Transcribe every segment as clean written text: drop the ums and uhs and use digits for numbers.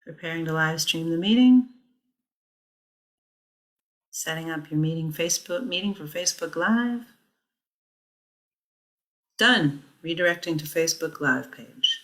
Preparing to live stream the meeting. Setting up your meeting for Facebook Live. Done. Redirecting to Facebook Live page.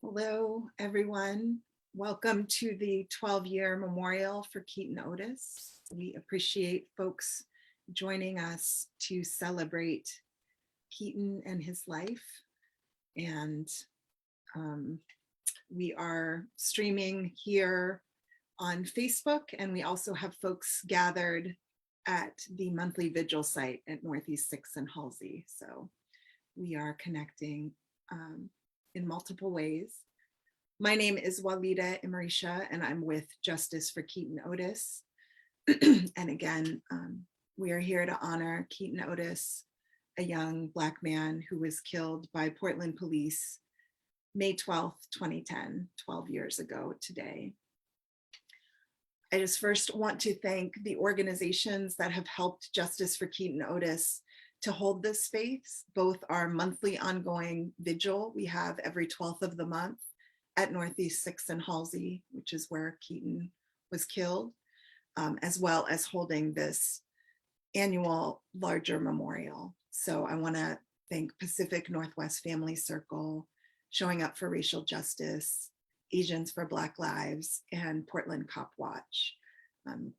Hello, everyone. Welcome to the 12-year memorial for Keaton Otis. We appreciate folks joining us to celebrate Keaton and his life. And we are streaming here on Facebook, and we also have folks gathered at the monthly vigil site at Northeast 6th and Halsey. So we are connecting in multiple ways. My name is Walida Imarisha, and I'm with Justice for Keaton Otis. And again, we are here to honor Keaton Otis, a young Black man who was killed by Portland police May 12th, 2010, 12 years ago today. I just first want to thank the organizations that have helped Justice for Keaton Otis to hold this space, both our monthly ongoing vigil we have every 12th of the month at Northeast 6th and Halsey, which is where Keaton was killed, as well as holding this annual larger memorial. So I want to thank Pacific Northwest Family Circle, Showing Up for Racial Justice, Asians for Black Lives, and Portland Cop Watch.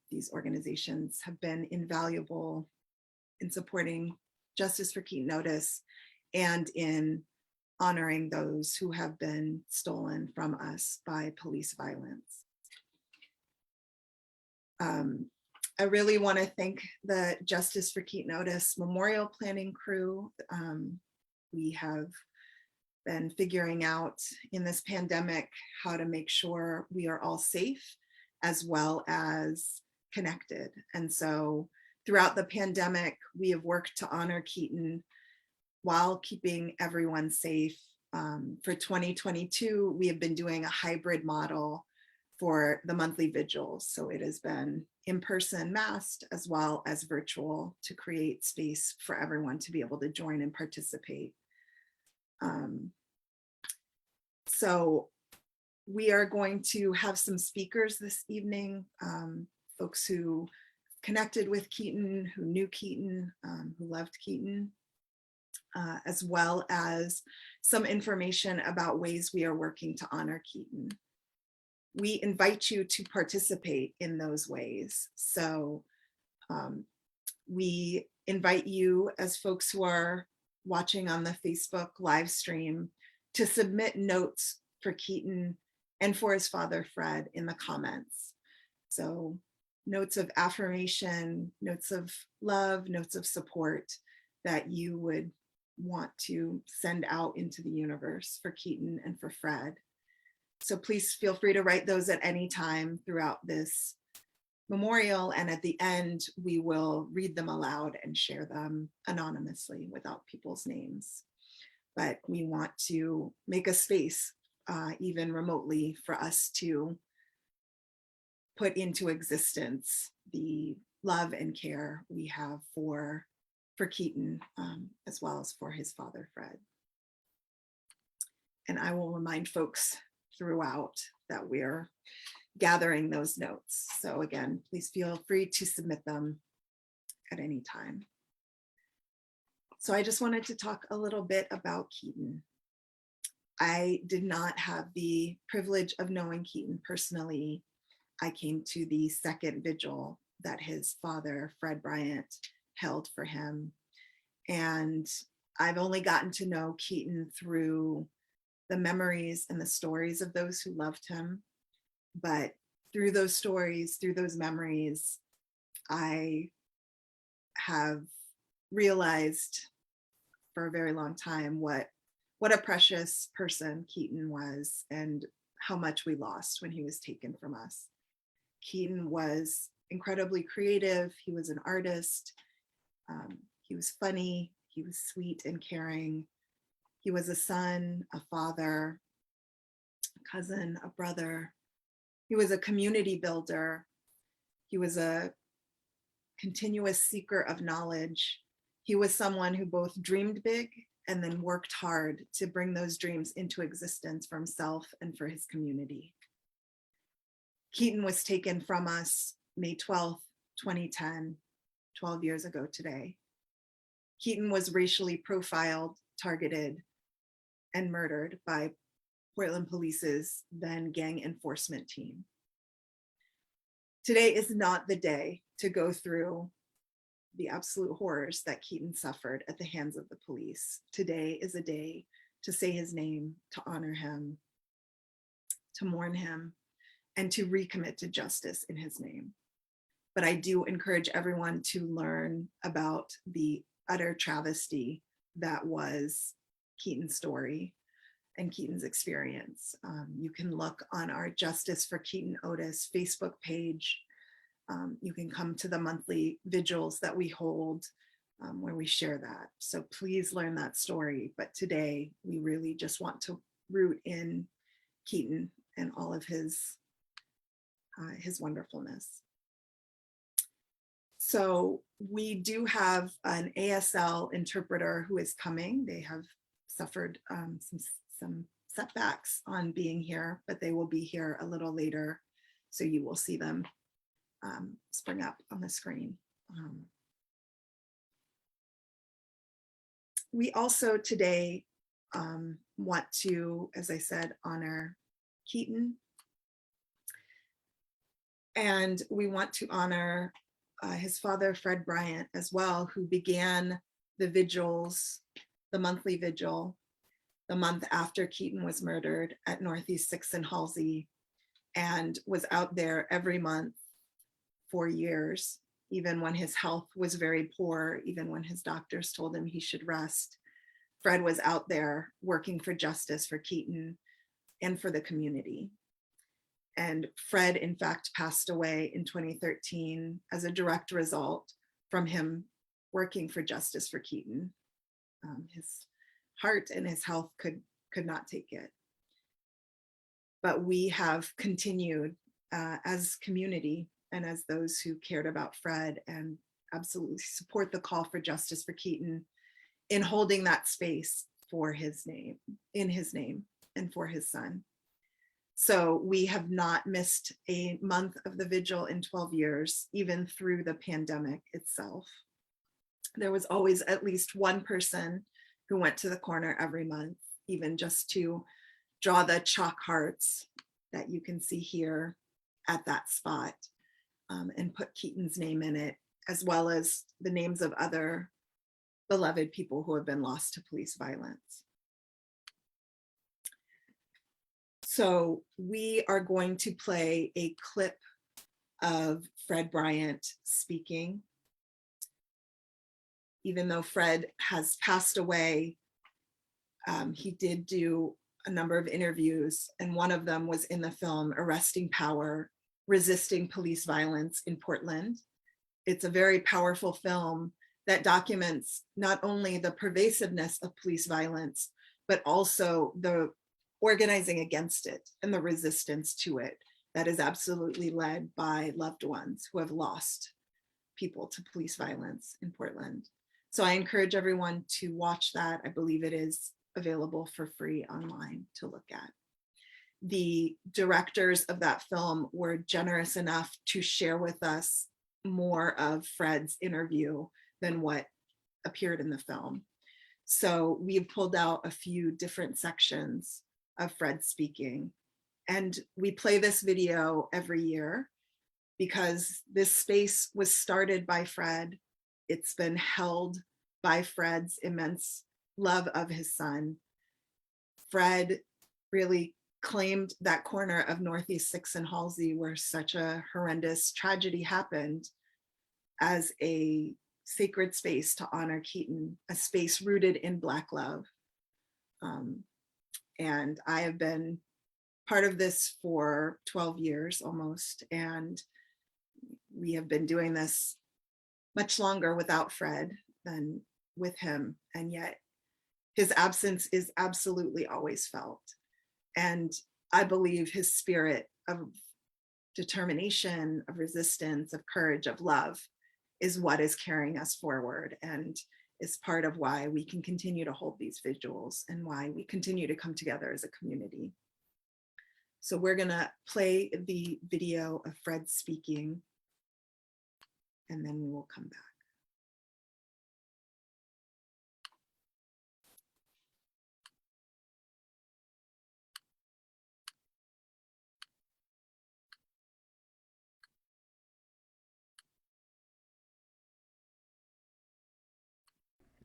These organizations have been invaluable in supporting Justice for Keaton Otis and in honoring those who have been stolen from us by police violence. I really want to thank the Justice for Keaton Otis memorial planning crew. We have been figuring out in this pandemic how to make sure we are all safe as well as connected. And so throughout the pandemic, we have worked to honor Keaton while keeping everyone safe. For 2022, we have been doing a hybrid model for the monthly vigils. So it has been in-person masked as well as virtual to create space for everyone to be able to join and participate. So we are going to have some speakers this evening, folks who connected with Keaton, who knew Keaton, who loved Keaton, as well as some information about ways we are working to honor Keaton. We invite you to participate in those ways. So we invite you as folks who are watching on the Facebook live stream to submit notes for Keaton and for his father, Fred, in the comments. So notes of affirmation, notes of love, notes of support that you would want to send out into the universe for Keaton and for Fred. So please feel free to write those at any time throughout this memorial. And at the end, we will read them aloud and share them anonymously without people's names. But we want to make a space, even remotely, for us to put into existence the love and care we have for Keaton, as well as for his father, Fred. And I will remind folks throughout that we're gathering those notes. So again, please feel free to submit them at any time. So I just wanted to talk a little bit about Keaton. I did not have the privilege of knowing Keaton personally. I came to the second vigil that his father, Fred Bryant, held for him. And I've only gotten to know Keaton through the memories and the stories of those who loved him. But through those stories, through those memories, I have realized for a very long time what a precious person Keaton was and how much we lost when he was taken from us. Keaton was incredibly creative. He was an artist. He was funny. He was sweet and caring. He was a son, a father, a cousin, a brother. He was a community builder. He was a continuous seeker of knowledge. He was someone who both dreamed big and then worked hard to bring those dreams into existence for himself and for his community. Keaton was taken from us May 12th, 2010, 12 years ago today. Keaton was racially profiled, targeted, and murdered by Portland Police's then gang enforcement team. Today is not the day to go through the absolute horrors that Keaton suffered at the hands of the police. Today is a day to say his name, to honor him, to mourn him, and to recommit to justice in his name. But I do encourage everyone to learn about the utter travesty that was Keaton's story and Keaton's experience. You can look on our Justice for Keaton Otis Facebook page. You can come to the monthly vigils that we hold where we share that. So please learn that story. But today we really just want to root in Keaton and all of his wonderfulness. So we do have an ASL interpreter who is coming. They have suffered some setbacks on being here, but they will be here a little later. So you will see them spring up on the screen. We also today want to, as I said, honor Keaton. And we want to honor his father, Fred Bryant, as well, who began the vigils, the monthly vigil, the month after Keaton was murdered at Northeast 6th and Halsey, and was out there every month for years, even when his health was very poor, even when his doctors told him he should rest. Fred was out there working for justice for Keaton and for the community. And Fred, in fact, passed away in 2013 as a direct result from him working for justice for Keaton. His heart and his health could not take it. But we have continued as community and as those who cared about Fred and absolutely support the call for justice for Keaton in holding that space for his name, in his name, and for his son. So we have not missed a month of the vigil in 12 years, even through the pandemic itself. There was always at least one person who went to the corner every month, even just to draw the chalk hearts that you can see here at that spot, and put Keaton's name in it, as well as the names of other beloved people who have been lost to police violence. So we are going to play a clip of Fred Bryant speaking. Even though Fred has passed away, he did do a number of interviews, and one of them was in the film Arresting Power, Resisting Police Violence in Portland. It's a very powerful film that documents not only the pervasiveness of police violence, but also the organizing against it and the resistance to it that is absolutely led by loved ones who have lost people to police violence in Portland. So I encourage everyone to watch that. I believe it is available for free online to look at. The directors of that film were generous enough to share with us more of Fred's interview than what appeared in the film. So we've pulled out a few different sections of Fred speaking. And we play this video every year because this space was started by Fred. It's been held by Fred's immense love of his son. Fred really claimed that corner of Northeast 6th and Halsey where such a horrendous tragedy happened as a sacred space to honor Keaton, a space rooted in Black love. And I have been part of this for 12 years almost, and we have been doing this much longer without Fred than with him, and yet his absence is absolutely always felt. And I believe his spirit of determination, of resistance, of courage, of love is what is carrying us forward and is part of why we can continue to hold these vigils and why we continue to come together as a community. So we're gonna play the video of Fred speaking, and then we will come back.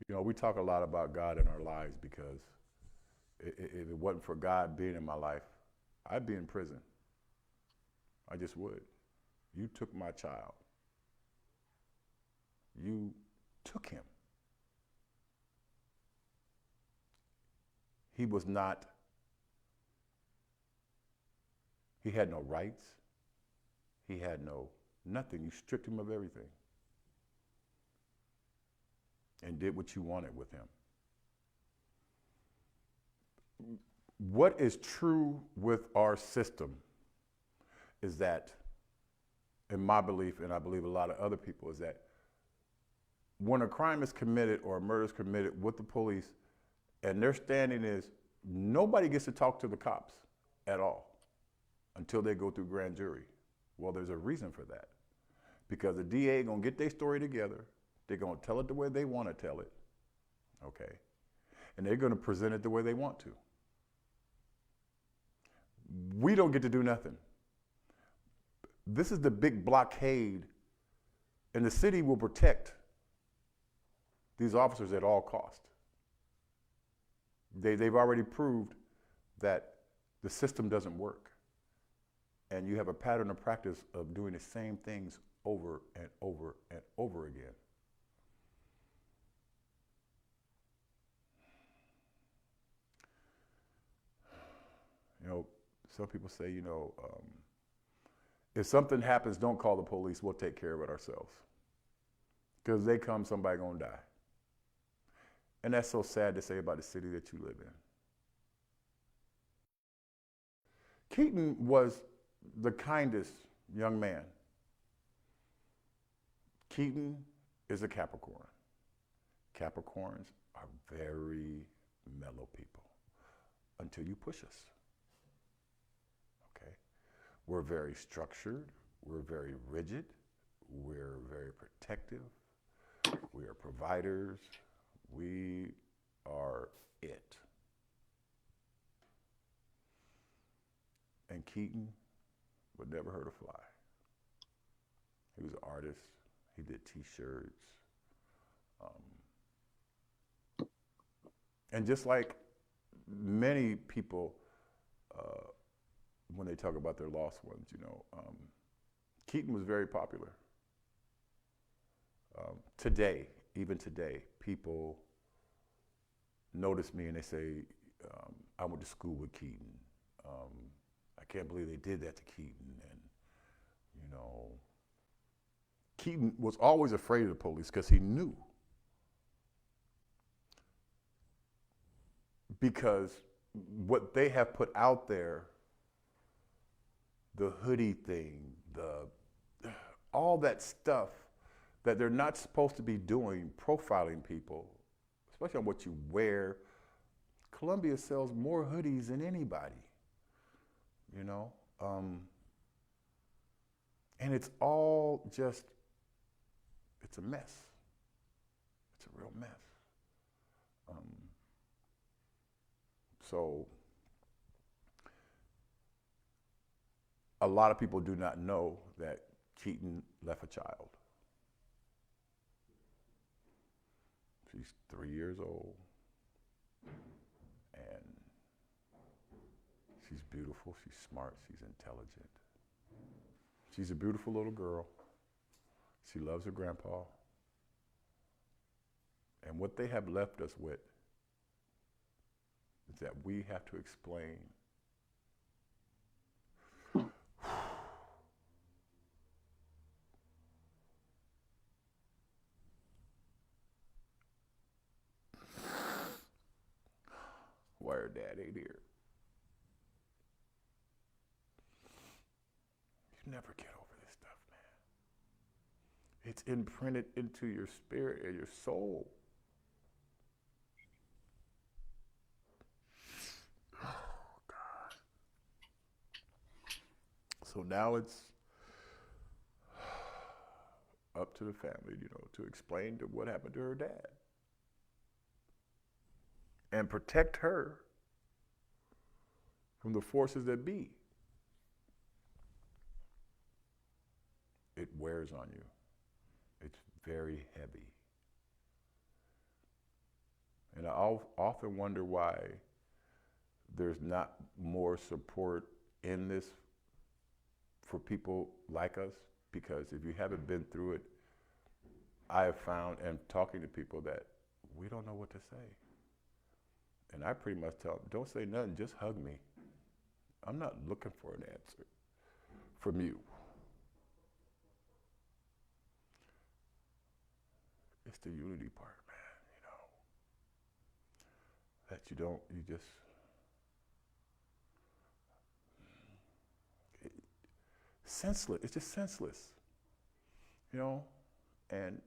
You know, we talk a lot about God in our lives because if it wasn't for God being in my life, I'd be in prison. I just would. You took my child. You took him. He was not, he had no rights. He had no nothing. You stripped him of everything and did what you wanted with him. What is true with our system is that, in my belief, and I believe a lot of other people, is that when a crime is committed or a murder is committed with the police, and their standing is nobody gets to talk to the cops at all until they go through grand jury. Well, there's a reason for that. Because the DA gonna get their story together, they're gonna tell it the way they wanna tell it, okay? And they're gonna present it the way they want to. We don't get to do nothing. This is the big blockade, and the city will protect these officers at all cost. They've already proved that the system doesn't work. And you have a pattern of practice of doing the same things over and over and over again. You know, some people say, you know, if something happens, don't call the police, we'll take care of it ourselves. Because they come, somebody gonna die. And that's so sad to say about the city that you live in. Keaton was the kindest young man. Keaton is a Capricorn. Capricorns are very mellow people until you push us. Okay? We're very structured, we're very rigid, we're very protective, we are providers, we are it. And Keaton would never hurt a fly. He was an artist. He did t-shirts. And just like many people, when they talk about their lost ones, you know, Keaton was very popular. Today, even today, people notice me and they say, I went to school with Keaton. I can't believe they did that to Keaton. And, you know, Keaton was always afraid of the police because he knew. Because what they have put out there, the hoodie thing, all that stuff that they're not supposed to be doing, profiling people, especially on what you wear. Columbia sells more hoodies than anybody. You know, and it's all just, it's a mess. It's a real mess. So a lot of people do not know that Keaton left a child. She's 3 years old. She's beautiful, she's smart, she's intelligent. She's a beautiful little girl. She loves her grandpa. And what they have left us with is that we have to explain why her dad ain't here. You never get over this stuff, man. It's imprinted into your spirit and your soul. Oh, God. So now it's up to the family, to explain to what happened to her dad. And protect her from the forces that be. It wears on you. It's very heavy. And I often wonder why there's not more support in this for people like us, because if you haven't been through it, I have found, and talking to people, that we don't know what to say. And I pretty much tell them, don't say nothing, just hug me. I'm not looking for an answer from you. It's the unity part, man, that you just, senseless, it's just senseless, and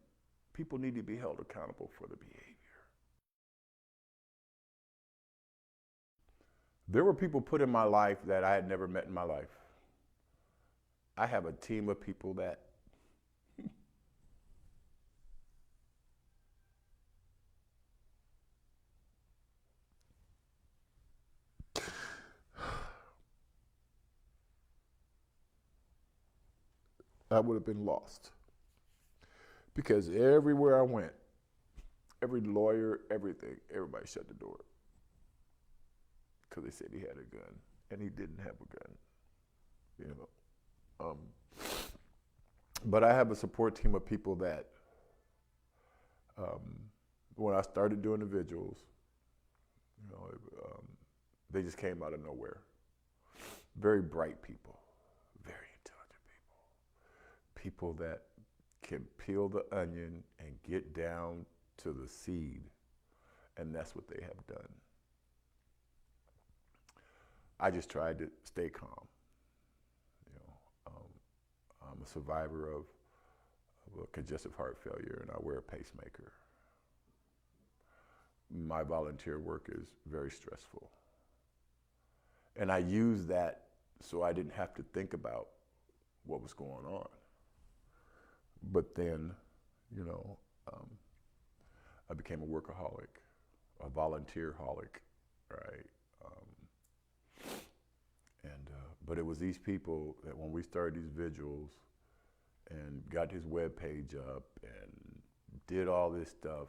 people need to be held accountable for the behavior. There were people put in my life that I had never met in my life. I have a team of people that I would have been lost. Because everywhere I went, every lawyer, everything, everybody shut the door. Because they said he had a gun, and he didn't have a gun, But I have a support team of people that, when I started doing the vigils, they just came out of nowhere. Very bright people, very intelligent people. People that can peel the onion and get down to the seed, and that's what they have done. I just tried to stay calm. I'm a survivor of a congestive heart failure, and I wear a pacemaker. My volunteer work is very stressful. And I used that so I didn't have to think about what was going on. But then, I became a workaholic, a volunteer-holic, right? But it was these people that when we started these vigils and got his webpage up and did all this stuff,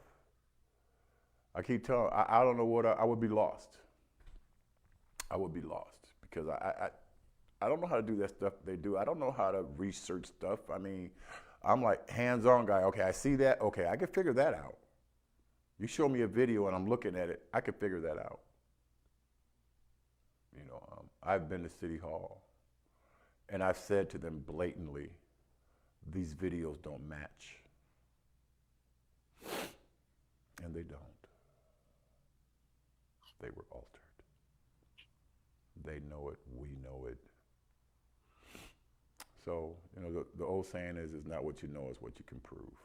I keep telling, I don't know what, I would be lost. I would be lost because I don't know how to do that stuff they do. I don't know how to research stuff. I mean, I'm like hands-on guy. Okay, I see that. Okay, I can figure that out. You show me a video and I'm looking at it, I can figure that out. I've been to City Hall and I've said to them blatantly, these videos don't match. And they don't. They were altered. They know it, we know it. So, the old saying is, it's not what you know, it's what you can prove.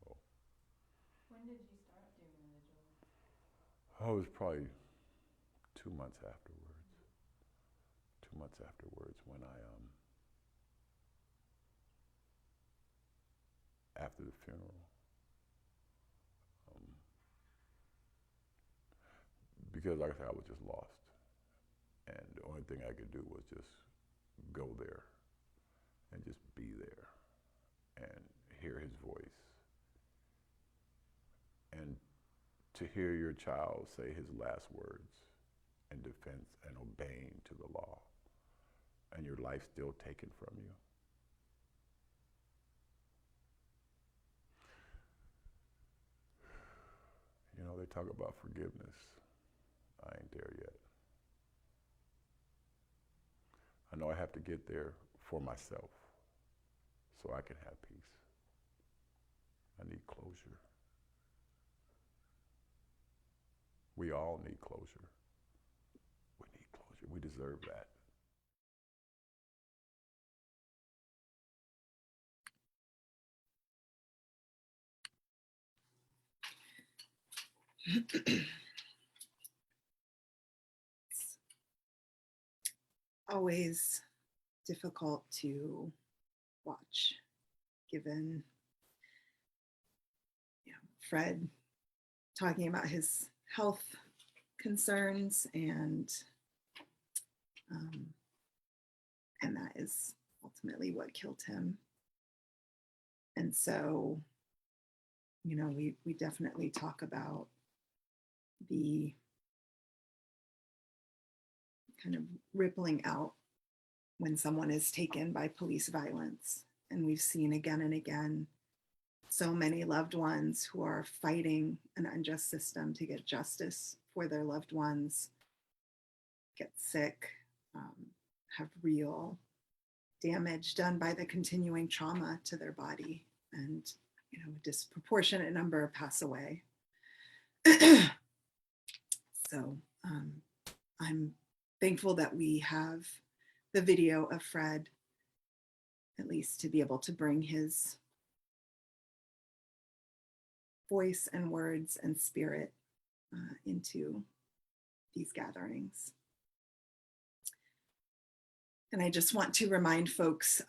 So. When did you start doing the vigils? Oh, it was probably 2 months afterwards. 2 months afterwards when after the funeral. Because like I said, I was just lost. And the only thing I could do was just go there and just be there and hear his voice. And to hear your child say his last words in defense and obeying to the law, and your life still taken from you. You know, they talk about forgiveness. I ain't there yet. I know I have to get there for myself so I can have peace. I need closure. We all need closure. We need closure. We deserve that. Always difficult to watch, given Fred talking about his health concerns, and that is ultimately what killed him. And so, we definitely talk about the kind of rippling out when someone is taken by police violence. And we've seen again and again so many loved ones who are fighting an unjust system to get justice for their loved ones, get sick, have real damage done by the continuing trauma to their body, and a disproportionate number pass away. So I'm thankful that we have the video of Fred, at least to be able to bring his voice and words and spirit into these gatherings. And I just want to remind folks,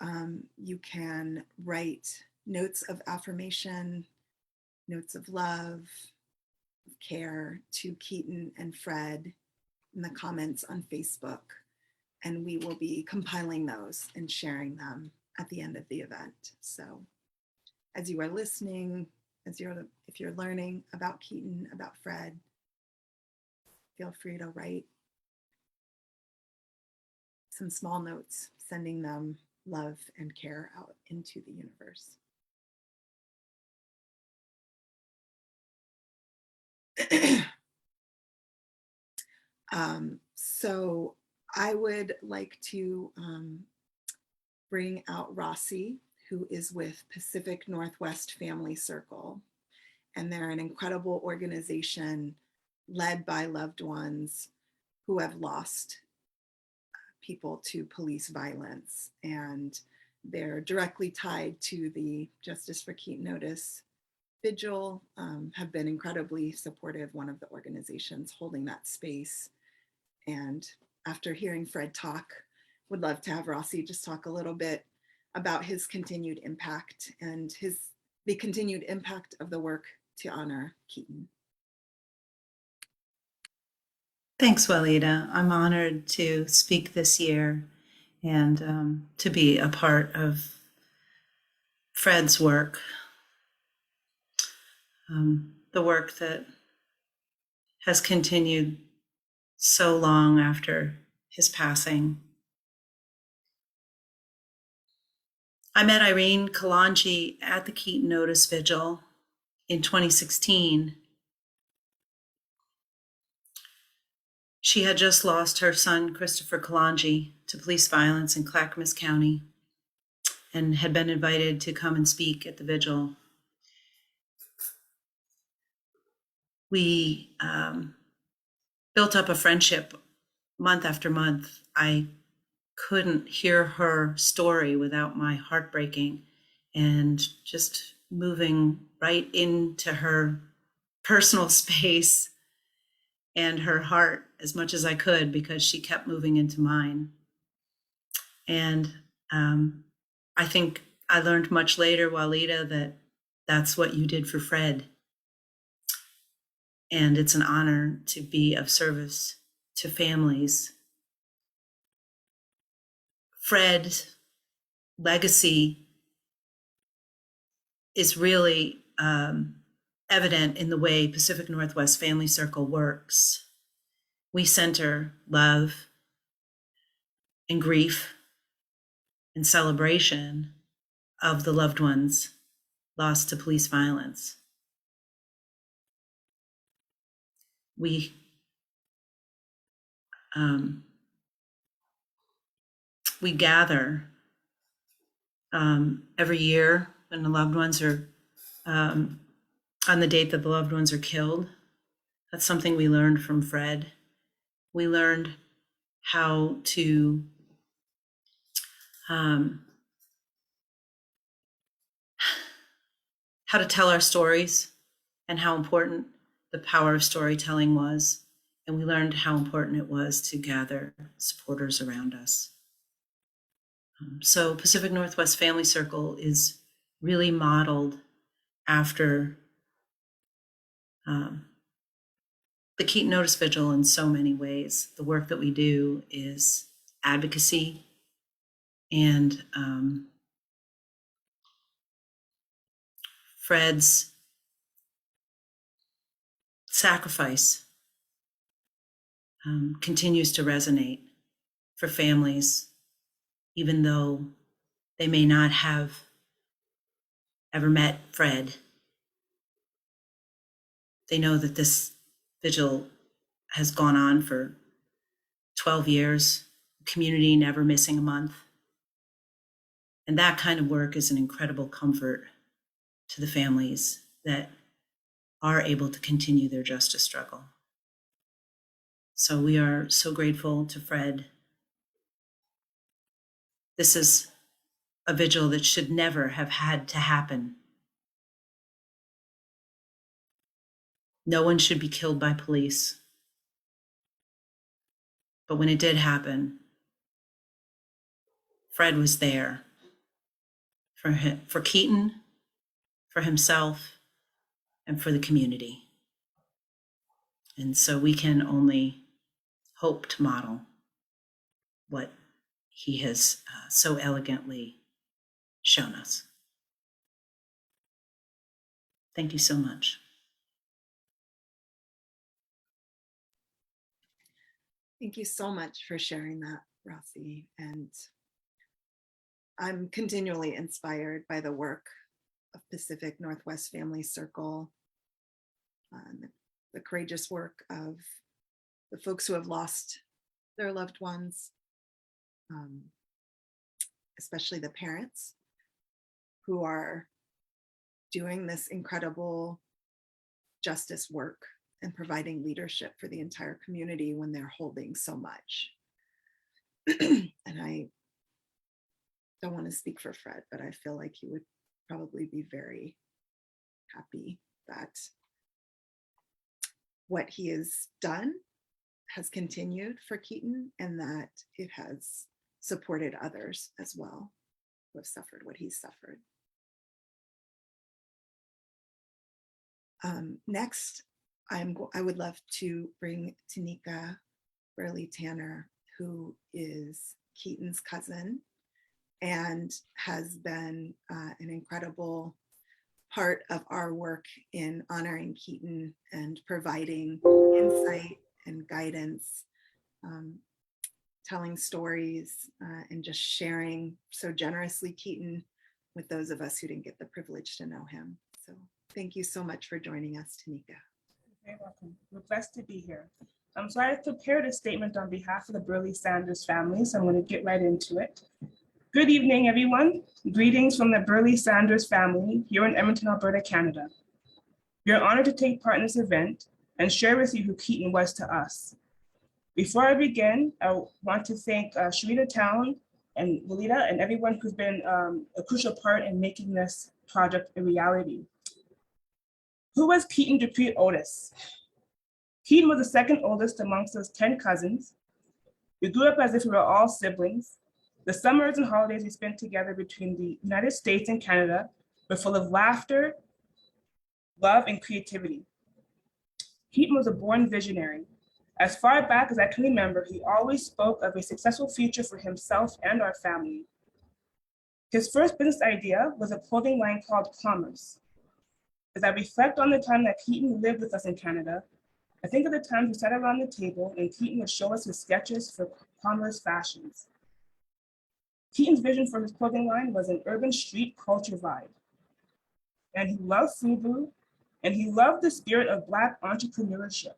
you can write notes of affirmation, notes of love, of care to Keaton and Fred in the comments on Facebook. And we will be compiling those and sharing them at the end of the event. So as you are listening, if you're learning about Keaton, about Fred, feel free to write some small notes, sending them love and care out into the universe. So I would like to bring out Rossi, who is with Pacific Northwest Family Circle. And they're an incredible organization led by loved ones who have lost people to police violence. And they're directly tied to the Justice for Keaton Otis Vigil, have been incredibly supportive, one of the organizations holding that space. And after hearing Fred talk, would love to have Rossi just talk a little bit about his continued impact and the continued impact of the work to honor Keaton. Thanks, Walida. I'm honored to speak this year and to be a part of Fred's work, the work that has continued so long after his passing. I met Irene Kalanji at the Keaton Otis Vigil in 2016. She had just lost her son, Christopher Kalanji, to police violence in Clackamas County and had been invited to come and speak at the vigil. We built up a friendship month after month. I couldn't hear her story without my heart breaking and just moving right into her personal space and her heart as much as I could, because she kept moving into mine. And I think I learned much later, Walida, that that's what you did for Fred. And it's an honor to be of service to families. Fred's legacy is really evident in the way Pacific Northwest Family Circle works. We center love and grief and celebration of the loved ones lost to police violence. We gather every year when the loved ones are on the date that the loved ones are killed. That's something we learned from Fred. We learned how to tell our stories and how important the power of storytelling was. And we learned how important it was to gather supporters around us. So Pacific Northwest Family Circle is really modeled after the Keaton Otis Vigil in so many ways. The work that we do is advocacy and Fred's sacrifice continues to resonate for families, even though they may not have ever met Fred. They know that this vigil has gone on for 12 years, community never missing a month. And that kind of work is an incredible comfort to the families that are able to continue their justice struggle. So we are so grateful to Fred. This is a vigil that should never have had to happen. No one should be killed by police. But when it did happen, Fred was there for Keaton, for himself, and for the community. And so we can only hope to model what he has so elegantly shown us. Thank you so much. Thank you so much for sharing that, Rossi. And I'm continually inspired by the work of Pacific Northwest Family Circle, the courageous work of the folks who have lost their loved ones, especially the parents who are doing this incredible justice work and providing leadership for the entire community when they're holding so much. And I don't want to speak for Fred, but I feel like he would probably be very happy that what he has done has continued for Keaton and that it has supported others as well who have suffered what he's suffered. Next, I would love to bring Tanika Burley Tanner, who is Keaton's cousin and has been an incredible part of our work in honoring Keaton and providing insight and guidance, telling stories, and just sharing so generously Keaton with those of us who didn't get the privilege to know him. So thank you so much for joining us, Tanika. You're very welcome. We're blessed to be here. So I prepared a statement on behalf of the Burley Sanders family, so I'm going to get right into it. Good evening, everyone. Greetings from the Burley Sanders family here in Edmonton, Alberta, Canada. We are honored to take part in this event and share with you who Keaton was to us. Before I begin, I want to thank Sharita Town and Walida and everyone who's been a crucial part in making this project a reality. Who was Keaton Dupree Otis? Keaton was the second oldest amongst those 10 cousins. We grew up as if we were all siblings. The summers and holidays we spent together between the United States and Canada were full of laughter, love, and creativity. Keaton was a born visionary. As far back as I can remember, he always spoke of a successful future for himself and our family. His first business idea was a clothing line called Commerce. As I reflect on the time that Keaton lived with us in Canada, I think of the times we sat around the table and Keaton would show us his sketches for Converse fashions. Keaton's vision for his clothing line was an urban street culture vibe. And he loved FUBU, and he loved the spirit of Black entrepreneurship.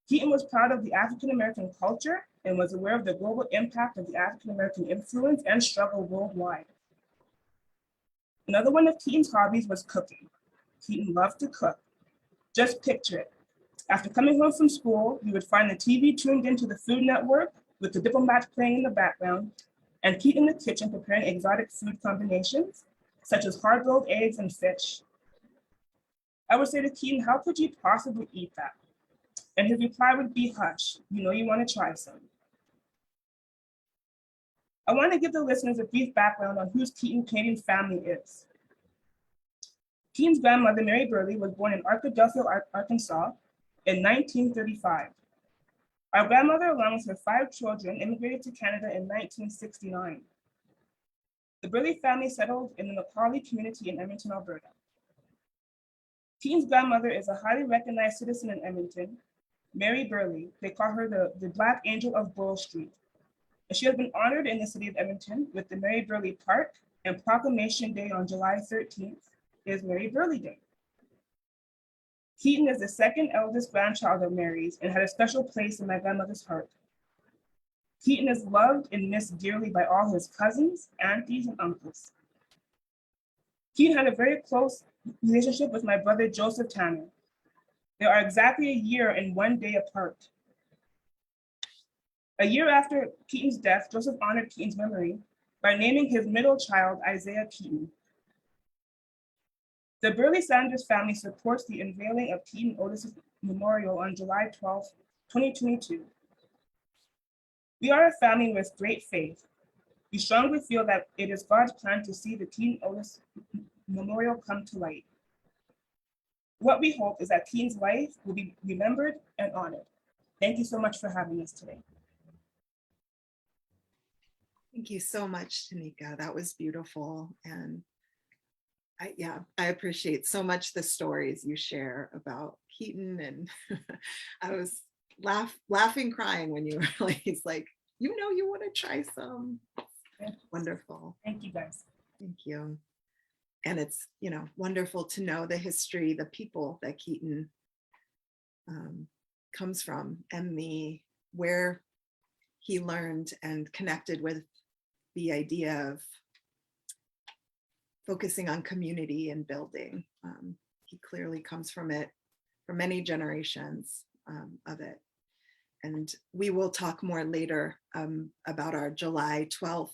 Keaton was proud of the African-American culture and was aware of the global impact of the African-American influence and struggle worldwide. Another one of Keaton's hobbies was cooking. Keaton loved to cook. Just picture it. After coming home from school, you would find the TV tuned into the Food Network with the Diplomat playing in the background, and Keaton in the kitchen preparing exotic food combinations, such as hard-boiled eggs and fish. I would say to Keaton, how could you possibly eat that? And his reply would be, hush, you know you want to try some. I want to give the listeners a brief background on whose Keaton Canadian family is. Keaton's grandmother, Mary Burley, was born in Arkadelphia, Arkansas in 1935. Our grandmother, along with her 5 children, immigrated to Canada in 1969. The Burley family settled in the Macaulay community in Edmonton, Alberta. Keaton's grandmother is a highly recognized citizen in Edmonton, Mary Burley. They call her the Black Angel of Boyle Street. And she has been honored in the city of Edmonton with the Mary Burley Park, and Proclamation Day on July 13th is Mary Burley Day. Keaton is the second eldest grandchild of Mary's and had a special place in my grandmother's heart. Keaton is loved and missed dearly by all his cousins, aunties, and uncles. Keaton had a very close relationship with my brother, Joseph Tanner. They are exactly a year and 1 day apart. A year after Keaton's death, Joseph honored Keaton's memory by naming his middle child Isaiah Keaton. The Burley Sanders family supports the unveiling of Keaton Otis' memorial on July 12, 2022. We are a family with great faith. We strongly feel that it is God's plan to see the Keaton Otis memorial come to light. What we hope is that Keaton's life will be remembered and honored. Thank you so much for having us today. Thank you so much, Tanika. That was beautiful. And I appreciate so much the stories you share about Keaton. And I was laughing, crying when you were like, he's like, you know, you want to try some. Wonderful. Thank you, guys. Thank you. And it's, you know, wonderful to know the history, the people that Keaton comes from, and where he learned and connected with the idea of focusing on community and building. He clearly comes from it, for many generations of it. And we will talk more later about our July 12th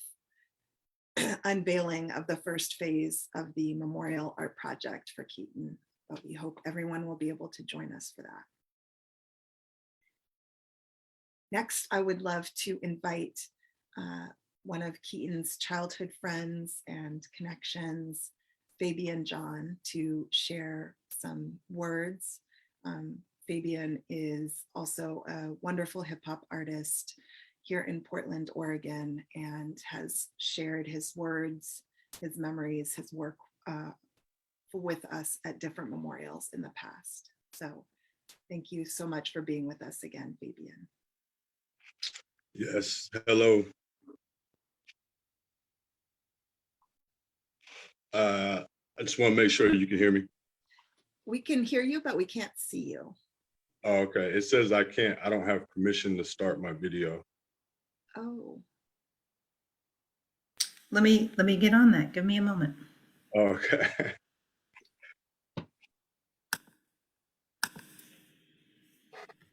unveiling of the first phase of the Memorial Art Project for Keaton, but we hope everyone will be able to join us for that. Next, I would love to invite one of Keaton's childhood friends and connections, Fabian John, to share some words. Fabian is also a wonderful hip hop artist here in Portland, Oregon, and has shared his words, his memories, his work with us at different memorials in the past. So thank you so much for being with us again, Fabian. Yes, hello. I just want to make sure you can hear me. We can hear you, but we can't see you. Oh, okay, it says I don't have permission to start my video. Oh, Let me get on that. Give me a moment. Okay.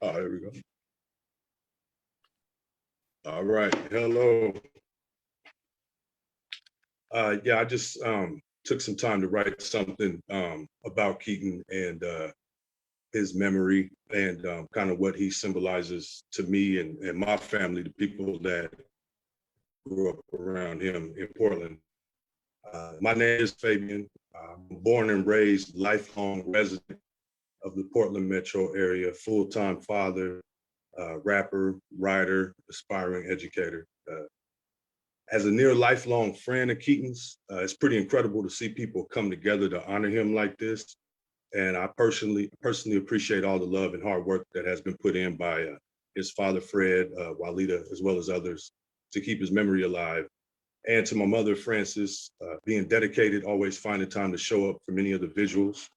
Oh, there we go. All right, hello. Yeah, I just took some time to write something about Keaton and his memory and kind of what he symbolizes to me and my family, the people that grew up around him in Portland. My name is Fabian. I'm born and raised lifelong resident of the Portland metro area, full-time father, rapper, writer, aspiring educator. As a near lifelong friend of Keaton's, it's pretty incredible to see people come together to honor him like this. And I personally appreciate all the love and hard work that has been put in by his father, Fred, Walida, as well as others, to keep his memory alive. And to my mother, Frances, being dedicated, always finding time to show up for many of the visuals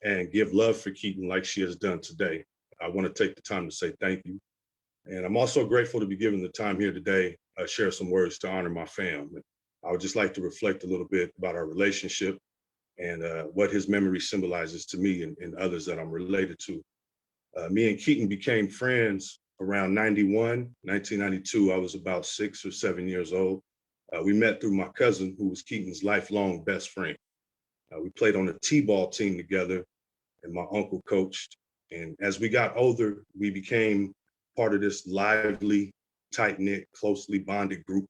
and give love for Keaton like she has done today. I want to take the time to say thank you. And I'm also grateful to be given the time here today, share some words to honor my fam. I would just like to reflect a little bit about our relationship and what his memory symbolizes to me and others that I'm related to. Me and Keaton became friends around 1992. I was about 6 or 7 years old. We met through my cousin, who was Keaton's lifelong best friend. We played on a T-ball team together, and my uncle coached. And as we got older, we became part of this lively, tight-knit, closely bonded group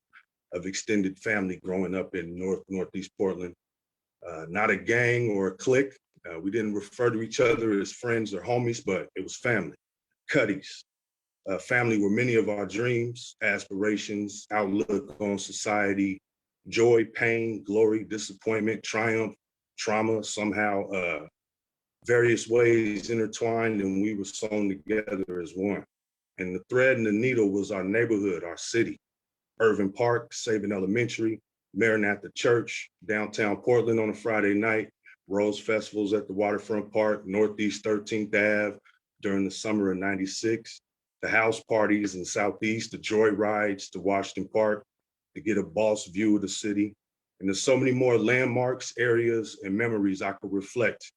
of extended family growing up in Northeast Portland. Not a gang or a clique. We didn't refer to each other as friends or homies, but it was family, cuddies. Family were many of our dreams, aspirations, outlook on society, joy, pain, glory, disappointment, triumph, trauma, somehow various ways intertwined, and we were sewn together as one. And the thread and the needle was our neighborhood, our city. Irving Park, Sabin Elementary, Maranatha Church, downtown Portland on a Friday night, Rose Festivals at the Waterfront Park, Northeast 13th Ave during the summer of '96, the house parties in Southeast, the joy rides to Washington Park to get a boss view of the city. And there's so many more landmarks, areas, and memories I could reflect.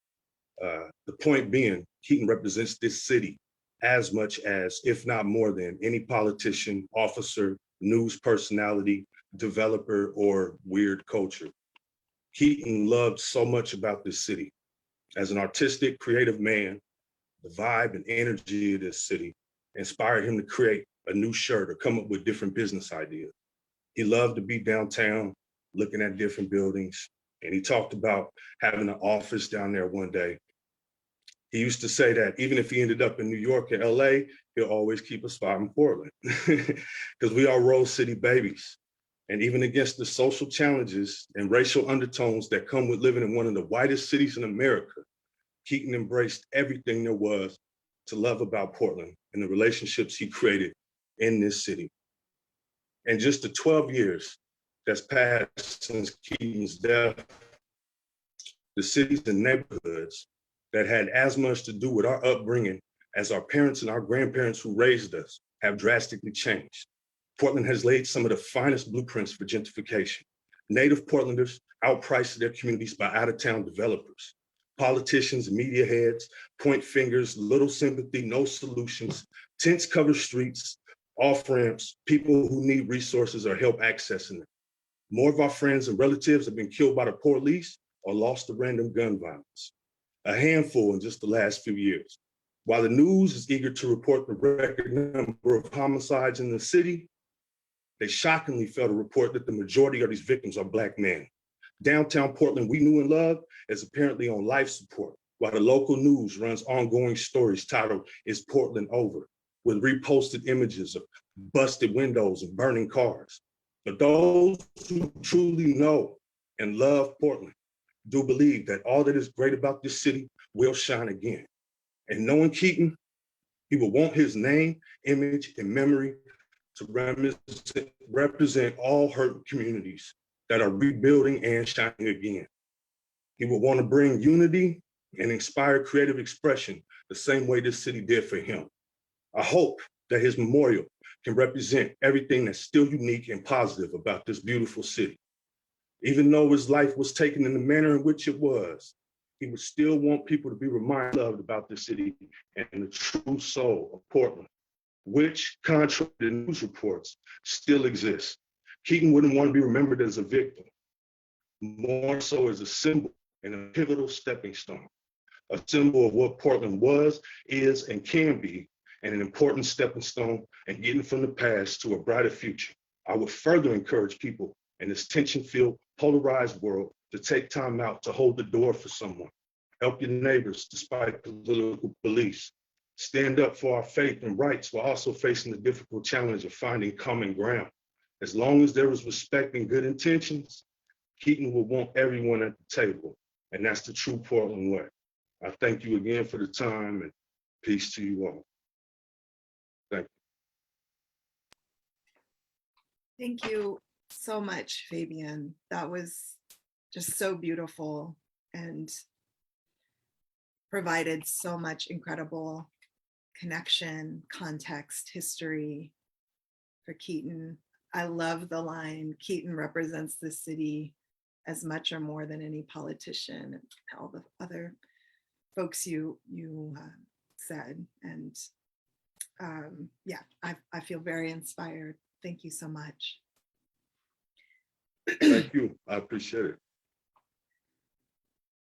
The point being, Keaton represents this city as much as, if not more than, any politician, officer, news personality, developer, or weird culture. Keaton loved so much about this city. As an artistic, creative man, the vibe and energy of this city inspired him to create a new shirt or come up with different business ideas. He loved to be downtown, looking at different buildings, and he talked about having an office down there one day. He used to say that even if he ended up in New York or LA, he'll always keep a spot in Portland because we are Rose City babies. And even against the social challenges and racial undertones that come with living in one of the whitest cities in America, Keaton embraced everything there was to love about Portland and the relationships he created in this city. And just the 12 years that's passed since Keaton's death, the cities and neighborhoods that had as much to do with our upbringing as our parents and our grandparents who raised us have drastically changed. Portland has laid some of the finest blueprints for gentrification. Native Portlanders outpriced their communities by out-of-town developers. Politicians and media heads point fingers, little sympathy, no solutions. Tents cover streets, off-ramps, people who need resources or help accessing them. More of our friends and relatives have been killed by the police or lost to random gun violence. A handful in just the last few years. While the news is eager to report the record number of homicides in the city, they shockingly fail to report that the majority of these victims are Black men. Downtown Portland, we knew and loved, is apparently on life support, while the local news runs ongoing stories titled, "Is Portland Over?" with reposted images of busted windows and burning cars. But those who truly know and love Portland do believe that all that is great about this city will shine again. And knowing Keaton, he will want his name, image, and memory to represent all hurt communities that are rebuilding and shining again. He will want to bring unity and inspire creative expression the same way this city did for him. I hope that his memorial can represent everything that's still unique and positive about this beautiful city. Even though his life was taken in the manner in which it was, he would still want people to be reminded loved about the city and the true soul of Portland, which, contrary to news reports, still exists. Keaton wouldn't want to be remembered as a victim, more so as a symbol and a pivotal stepping stone, a symbol of what Portland was, is, and can be, and an important stepping stone and getting from the past to a brighter future. I would further encourage people in this tension-filled, polarized world to take time out to hold the door for someone. Help your neighbors despite political beliefs. Stand up for our faith and rights while also facing the difficult challenge of finding common ground. As long as there was respect and good intentions, Keaton would want everyone at the table. And that's the true Portland way. I thank you again for the time, and peace to you all. Thank you. Thank you so much, Fabian. That was just so beautiful and provided so much incredible connection, context, history for Keaton. I love the line, Keaton represents the city as much or more than any politician, and all the other folks you said. And yeah, I feel very inspired. Thank you so much. Thank you. I appreciate it.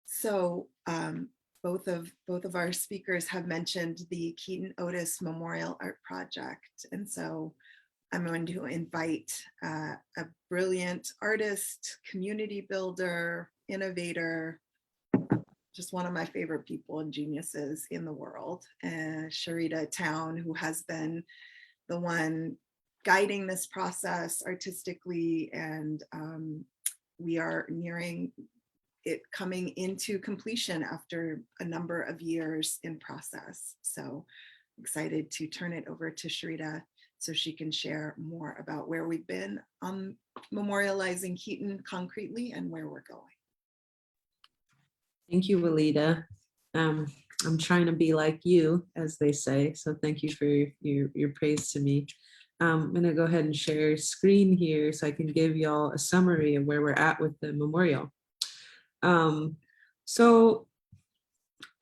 So both of our speakers have mentioned the Keaton Otis Memorial Art Project. And so I'm going to invite a brilliant artist, community builder, innovator, just one of my favorite people and geniuses in the world, Sharita Town, who has been the one guiding this process artistically. And we are nearing it coming into completion after a number of years in process. So excited to turn it over to Sharita so she can share more about where we've been on memorializing Keaton concretely and where we're going. Thank you, Walida. I'm trying to be like you, as they say. So thank you for your praise to me. I'm gonna go ahead and share screen here so I can give y'all a summary of where we're at with the memorial. So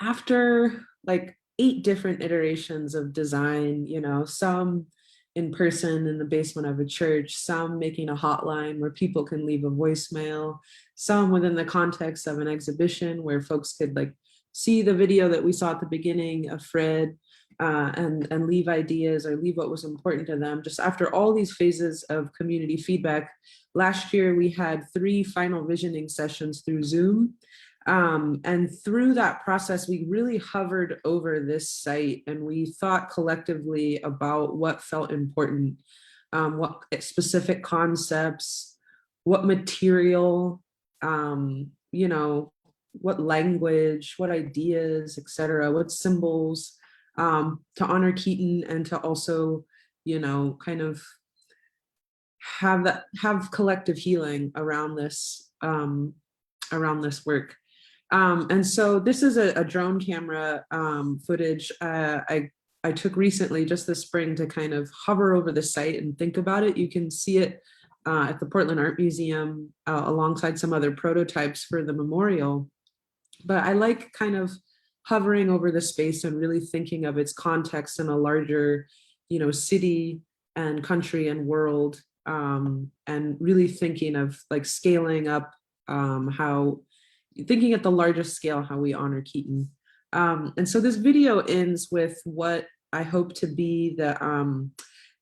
after like 8 different iterations of design, you know, some in person in the basement of a church, some making a hotline where people can leave a voicemail, some within the context of an exhibition where folks could like see the video that we saw at the beginning of Fred and leave ideas or leave what was important to them. Just after all these phases of community feedback, last year we had 3 final visioning sessions through Zoom. And through that process, we really hovered over this site and we thought collectively about what felt important, what specific concepts, what material, you know, what language, what ideas, etc., what symbols to honor Keaton and to also, you know, kind of have collective healing around this work. And so this is a drone camera footage I took recently, just this spring, to kind of hover over the site and think about it. You can see it at the Portland Art Museum alongside some other prototypes for the memorial. But I like kind of hovering over the space and really thinking of its context in a larger, you know, city and country and world, and really thinking of like scaling up thinking at the largest scale how we honor Keaton. And so this video ends with what I hope to be the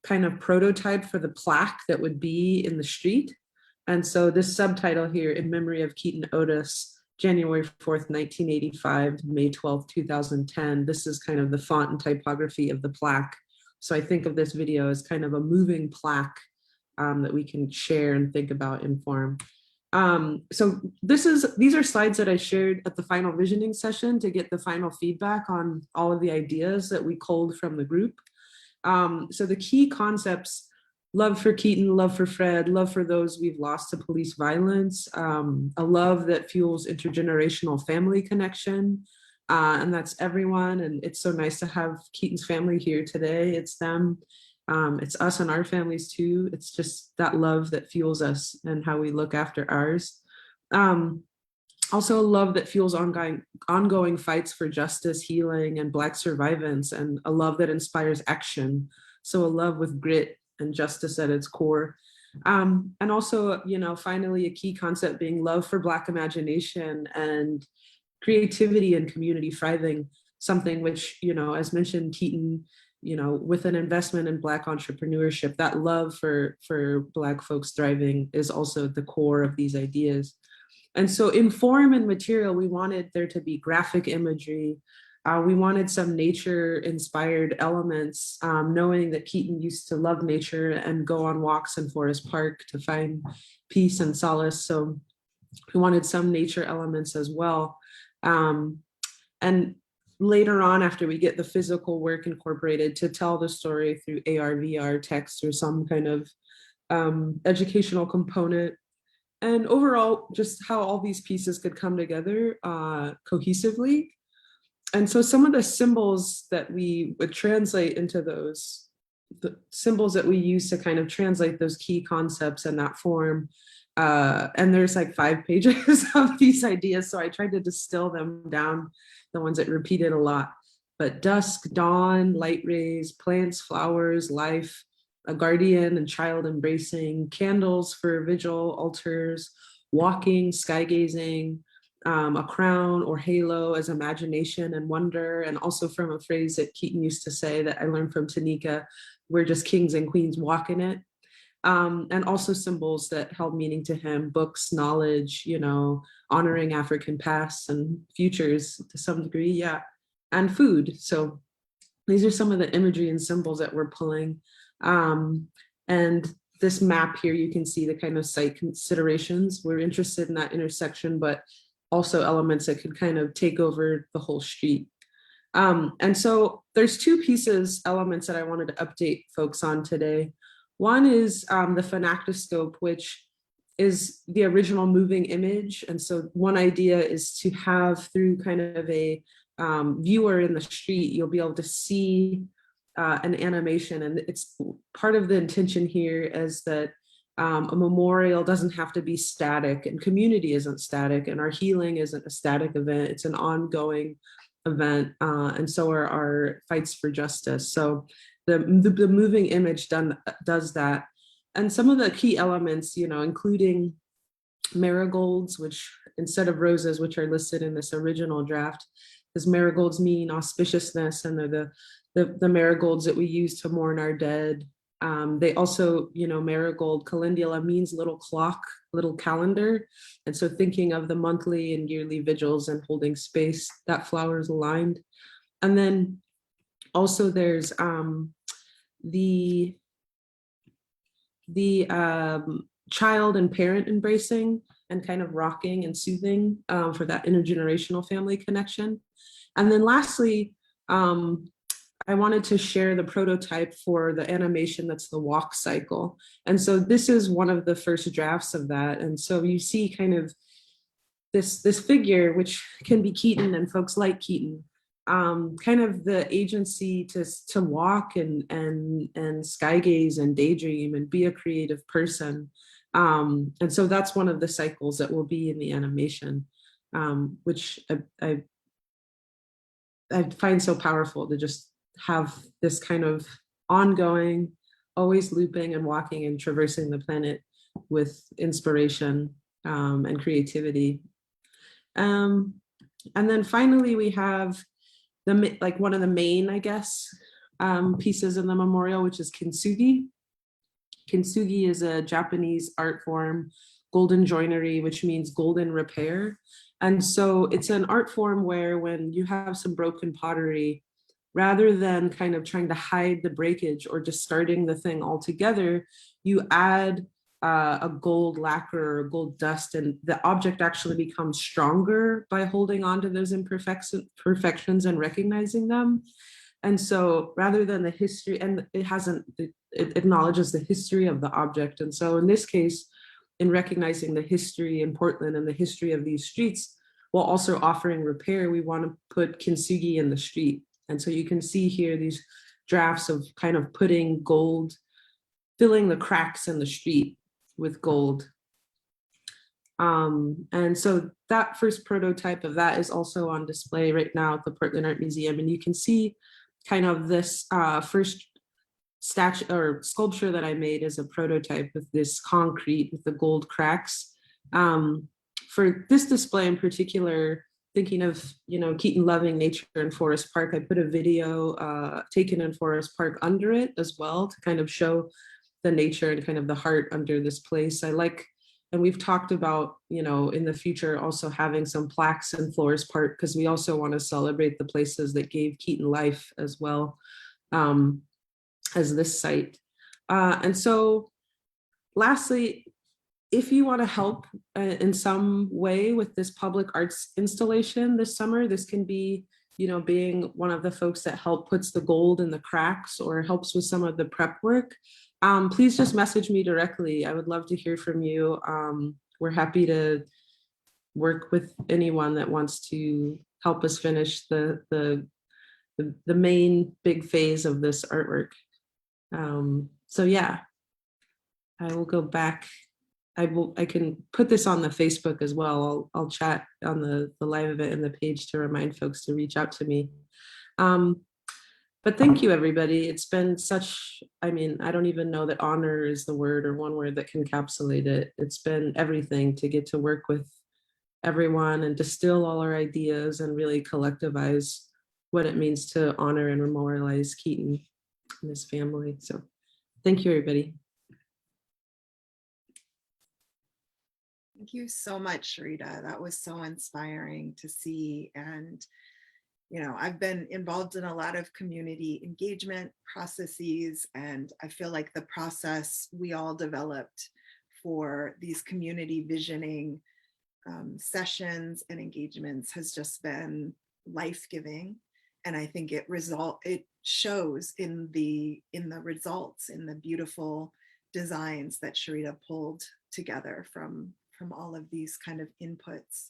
kind of prototype for the plaque that would be in the street. And so this subtitle here, in memory of Keaton Otis, January 4th, 1985, May 12th, 2010. This is kind of the font and typography of the plaque. So I think of this video as kind of a moving plaque that we can share and think about in form. So these are slides that I shared at the final visioning session to get the final feedback on all of the ideas that we culled from the group. So the key concepts: love for Keaton, love for Fred, love for those we've lost to police violence, a love that fuels intergenerational family connection, and that's everyone. And it's so nice to have Keaton's family here today. It's them. It's us and our families too. It's just that love that fuels us and how we look after ours. Also a love that fuels ongoing fights for justice, healing, and Black survivance, and a love that inspires action. So a love with grit and justice at its core. And also, you know, finally, a key concept being love for Black imagination and creativity and community thriving, something which, you know, as mentioned, Keaton, you know, with an investment in Black entrepreneurship, that love for Black folks thriving is also the core of these ideas. And so in form and material, we wanted there to be graphic imagery, We wanted some nature-inspired elements, knowing that Keaton used to love nature and go on walks in Forest Park to find peace and solace. So we wanted some nature elements as well. And later on, after we get the physical work incorporated, to tell the story through AR, VR, text, or some kind of educational component. And overall, just how all these pieces could come together cohesively. And so some of the symbols that we would translate into those, the symbols that we use to kind of translate those key concepts in that form. And there's like 5 pages of these ideas. So I tried to distill them down, the ones that repeated a lot. But dusk, dawn, light rays, plants, flowers, life, a guardian and child embracing, candles for vigil, altars, walking, sky gazing, a crown or halo as imagination and wonder, and also from a phrase that Keaton used to say that I learned from Tanika, we're just kings and queens walking it. And also symbols that held meaning to him, books, knowledge, you know, honoring African pasts and futures to some degree, yeah, and food. So these are some of the imagery and symbols that we're pulling. And this map here, you can see the kind of site considerations. We're interested in that intersection, but also elements that could kind of take over the whole street. And so there's 2 pieces, elements that I wanted to update folks on today. One is the phonactoscope, which is the original moving image. And so one idea is to have, through kind of a viewer in the street, you'll be able to see an animation. And it's part of the intention here is that a memorial doesn't have to be static, and community isn't static, and our healing isn't a static event. It's an ongoing event, and so are our fights for justice. So the moving image does that. And some of the key elements, you know, including marigolds, which instead of roses, which are listed in this original draft, because marigolds mean auspiciousness, and they're the marigolds that we use to mourn our dead. They also, you know, marigold, calendula, means little clock, little calendar. And so thinking of the monthly and yearly vigils and holding space, that flower is aligned. And then also there's the child and parent embracing and kind of rocking and soothing for that intergenerational family connection. And then lastly, I wanted to share the prototype for the animation that's the walk cycle. And so this is one of the first drafts of that. And so you see kind of this figure, which can be Keaton and folks like Keaton, kind of the agency to walk and sky gaze and daydream and be a creative person. And so that's one of the cycles that will be in the animation, which I find so powerful to just have this kind of ongoing, always looping and walking and traversing the planet with inspiration and creativity. And then finally, we have one of the main, I guess, pieces in the memorial, which is kintsugi. Kintsugi is a Japanese art form, golden joinery, which means golden repair. And so it's an art form where when you have some broken pottery, rather than kind of trying to hide the breakage or discarding the thing altogether, you add a gold lacquer or gold dust, and the object actually becomes stronger by holding on to those imperfections and recognizing them. And so rather than the history, and it acknowledges the history of the object. And so in this case, in recognizing the history in Portland and the history of these streets, while also offering repair, we want to put kintsugi in the street. And so you can see here these drafts of kind of putting gold, filling the cracks in the street with gold. And so that first prototype of that is also on display right now at the Portland Art Museum. And you can see kind of this first statue or sculpture that I made as a prototype with this concrete with the gold cracks. For this display in particular, thinking of, you know, Keaton loving nature in Forest Park, I put a video taken in Forest Park under it as well to kind of show the nature and kind of the heart under this place. I and we've talked about, in the future also having some plaques in Flores Park, because we also want to celebrate the places that gave Keaton life as well, as this site. And so lastly, if you want to help in some way with this public arts installation this summer, this can be, being one of the folks that help puts the gold in the cracks or helps with some of the prep work. Please just message me directly. I would love to hear from you. We're happy to work with anyone that wants to help us finish the main big phase of this artwork. So yeah, I will go back. I can put this on the Facebook as well. I'll chat on the live event and the page to remind folks to reach out to me. But thank you, everybody. It's been such, I don't even know that honor is the word or one word that can encapsulate it. It's been everything to get to work with everyone and distill all our ideas and really collectivize what it means to honor and memorialize Keaton and his family. So thank you, everybody. Thank you so much, Sharita. That was so inspiring to see. And I've been involved in a lot of community engagement processes, and I feel like the process we all developed for these community visioning sessions and engagements has just been life-giving. And I think it shows in the results, in the beautiful designs that Sharita pulled together from all of these kind of inputs.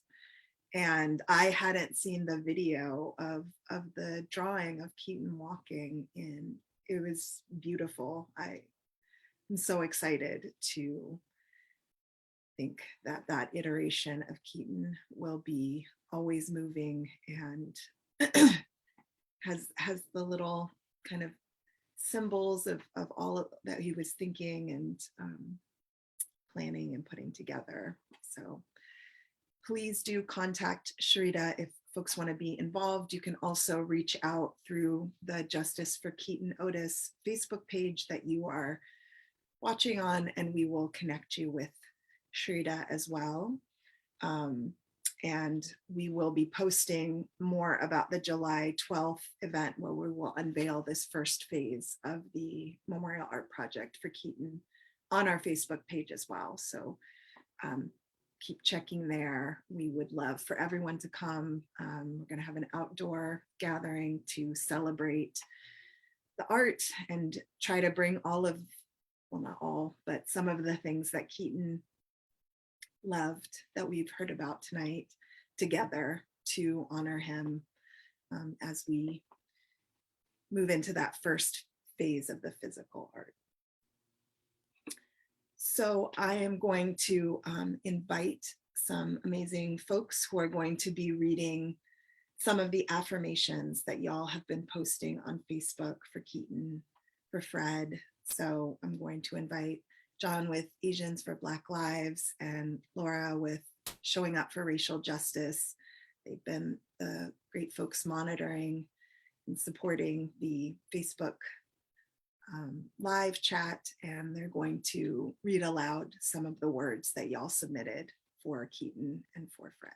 And I hadn't seen the video of the drawing of Keaton walking in. It was beautiful. I'm so excited to think that iteration of Keaton will be always moving and has the little kind of symbols of all of that he was thinking and planning and putting together. So please do contact Sharita if folks want to be involved. You can also reach out through the Justice for Keaton Otis Facebook page that you are watching on, and we will connect you with Sharita as well. And we will be posting more about the July 12th event where we will unveil this first phase of the Memorial Art Project for Keaton on our Facebook page as well. So keep checking there. We would love for everyone to come. We're going to have an outdoor gathering to celebrate the art and try to bring all of, well, not all, but some of the things that Keaton loved that we've heard about tonight together to honor him as we move into that first phase of the physical art. So I am going to invite some amazing folks who are going to be reading some of the affirmations that y'all have been posting on Facebook for Keaton, for Fred. So I'm going to invite John with Asians for Black Lives and Laura with Showing Up for Racial Justice. They've been the great folks monitoring and supporting the Facebook live chat, and they're going to read aloud some of the words that y'all submitted for Keaton and for Fred.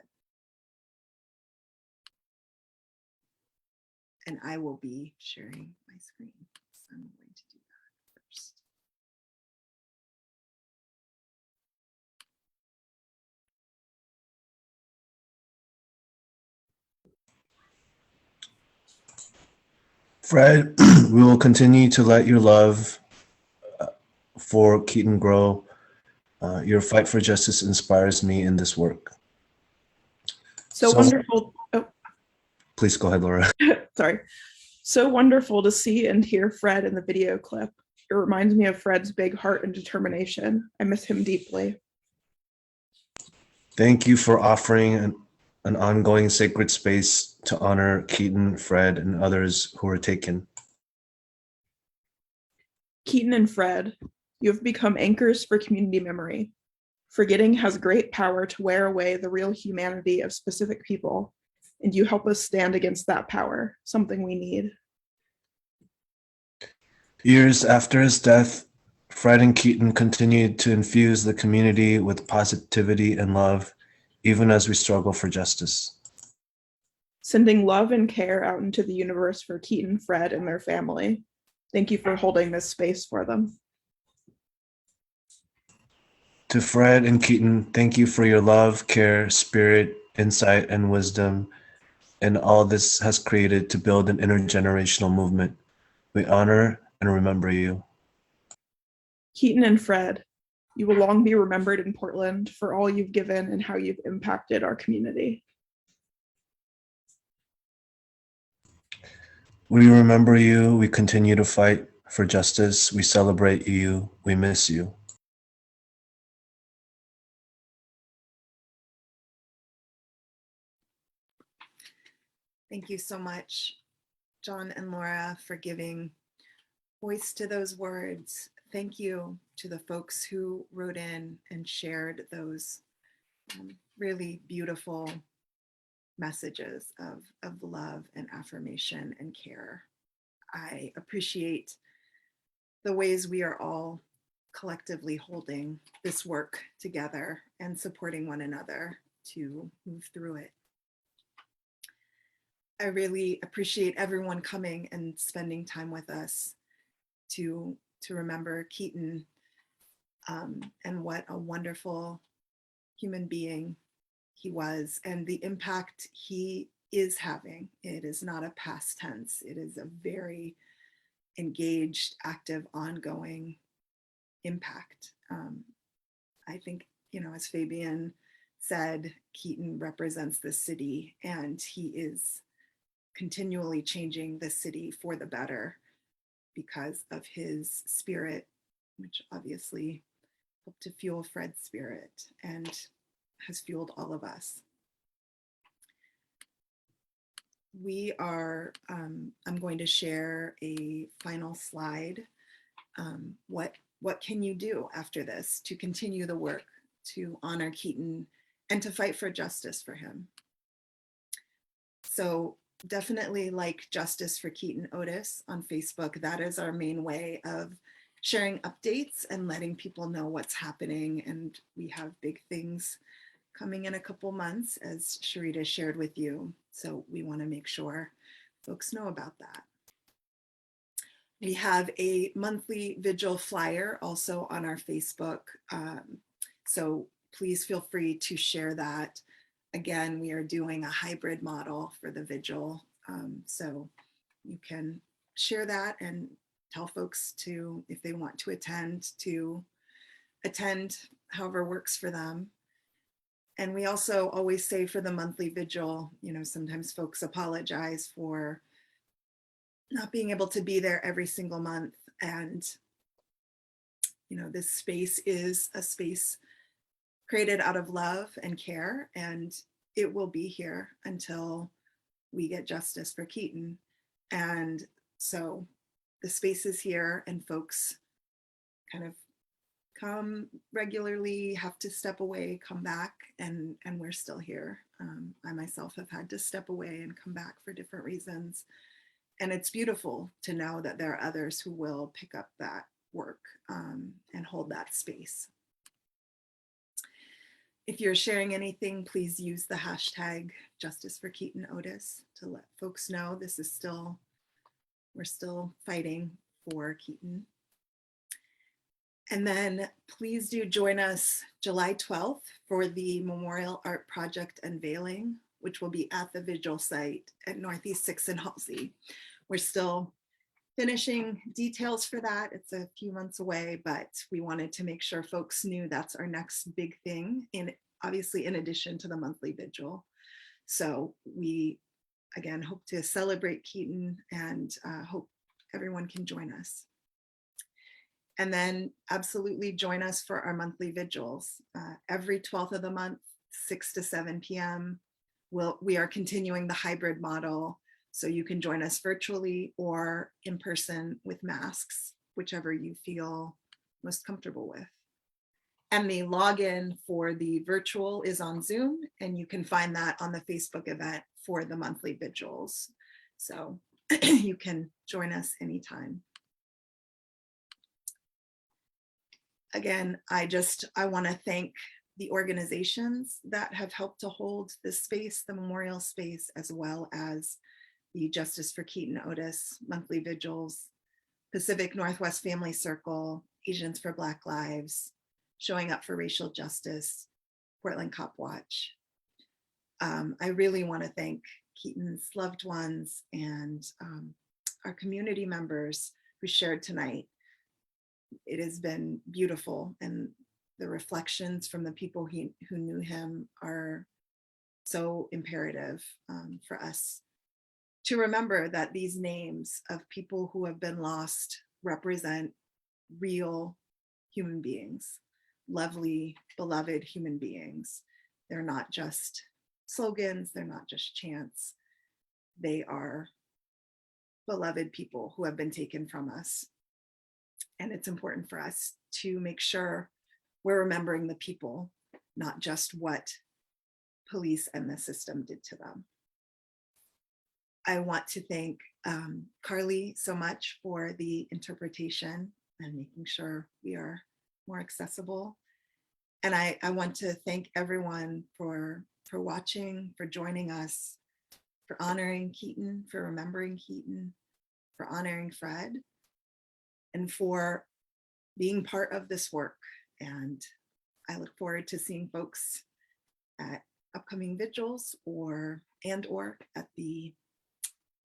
And I will be sharing my screen. So I'm going to do that first. Fred, we will continue to let your love for Keaton grow. Your fight for justice inspires me in this work. So wonderful. Oh, please go ahead, Laura. sorry. So wonderful to see and hear Fred in the video clip. It reminds me of Fred's big heart and determination. I miss him deeply. Thank you for offering an ongoing sacred space to honor Keaton, Fred, and others who were taken. Keaton and Fred, you have become anchors for community memory. Forgetting has great power to wear away the real humanity of specific people, and you help us stand against that power, something we need. Years after his death, Fred and Keaton continue to infuse the community with positivity and love, even as we struggle for justice. Sending love and care out into the universe for Keaton, Fred, and their family. Thank you for holding this space for them. To Fred and Keaton, thank you for your love, care, spirit, insight, and wisdom, and all this has created to build an intergenerational movement. We honor and remember you. Keaton and Fred, you will long be remembered in Portland for all you've given and how you've impacted our community. We remember you. We continue to fight for justice. We celebrate you. We miss you. Thank you so much, John and Laura, for giving voice to those words. Thank you to the folks who wrote in and shared those really beautiful messages of love and affirmation and care. I appreciate the ways we are all collectively holding this work together and supporting one another to move through it. I really appreciate everyone coming and spending time with us to remember Keaton and what a wonderful human being he was and the impact he is having. It is not a past tense. It is a very engaged, active, ongoing impact. I think, as Fabian said, Keaton represents the city and he is continually changing the city for the better because of his spirit, which obviously helped to fuel Fred's spirit and has fueled all of us. We are, I'm going to share a final slide. What can you do after this to continue the work to honor Keaton and to fight for justice for him? So definitely like Justice for Keaton Otis on Facebook. That is our main way of sharing updates and letting people know what's happening. And we have big things coming in a couple months, as Sharita shared with you. So we want to make sure folks know about that. We have a monthly vigil flyer also on our Facebook. So please feel free to share that. Again, we are doing a hybrid model for the vigil. So you can share that and tell folks to, if they want to attend however works for them. And we also always say for the monthly vigil, sometimes folks apologize for not being able to be there every single month. And, this space is a space created out of love and care, and it will be here until we get justice for Keaton. And so the space is here and folks kind of come regularly, have to step away, come back, and we're still here. I myself have had to step away and come back for different reasons. And it's beautiful to know that there are others who will pick up that work and hold that space. If you're sharing anything, please use the hashtag Justice for Keaton Otis to let folks know we're still fighting for Keaton. And then please do join us July 12th for the Memorial Art Project unveiling, which will be at the Vigil site at Northeast 6th and Halsey. We're still finishing details for that. It's a few months away, but we wanted to make sure folks knew that's our next big thing, obviously in addition to the monthly vigil. So we, again, hope to celebrate Keaton and hope everyone can join us. And then absolutely join us for our monthly vigils. Every 12th of the month, 6 to 7 p.m. We are continuing the hybrid model. So you can join us virtually or in person with masks, whichever you feel most comfortable with. And the login for the virtual is on Zoom, and you can find that on the Facebook event for the monthly vigils. So you can join us anytime. Again, I want to thank the organizations that have helped to hold this space, the memorial space, as well as the Justice for Keaton Otis monthly vigils, Pacific Northwest Family Circle, Asians for Black Lives, Showing Up for Racial Justice, Portland Cop Watch. I really want to thank Keaton's loved ones and our community members who shared tonight. It has been beautiful, and the reflections from the people who knew him are so imperative for us to remember that these names of people who have been lost represent real human beings, lovely, beloved human beings. They're not just slogans, they're not just chants. They are beloved people who have been taken from us. And it's important for us to make sure we're remembering the people, not just what police and the system did to them. I want to thank Carly so much for the interpretation and making sure we are more accessible. And I want to thank everyone for watching, for joining us, for honoring Keaton, for remembering Keaton, for honoring Fred, and for being part of this work. And I look forward to seeing folks at upcoming vigils or at the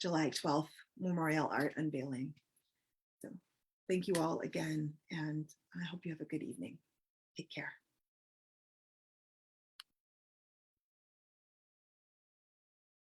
July 12th Memorial Art Unveiling. So thank you all again, and I hope you have a good evening. Take care.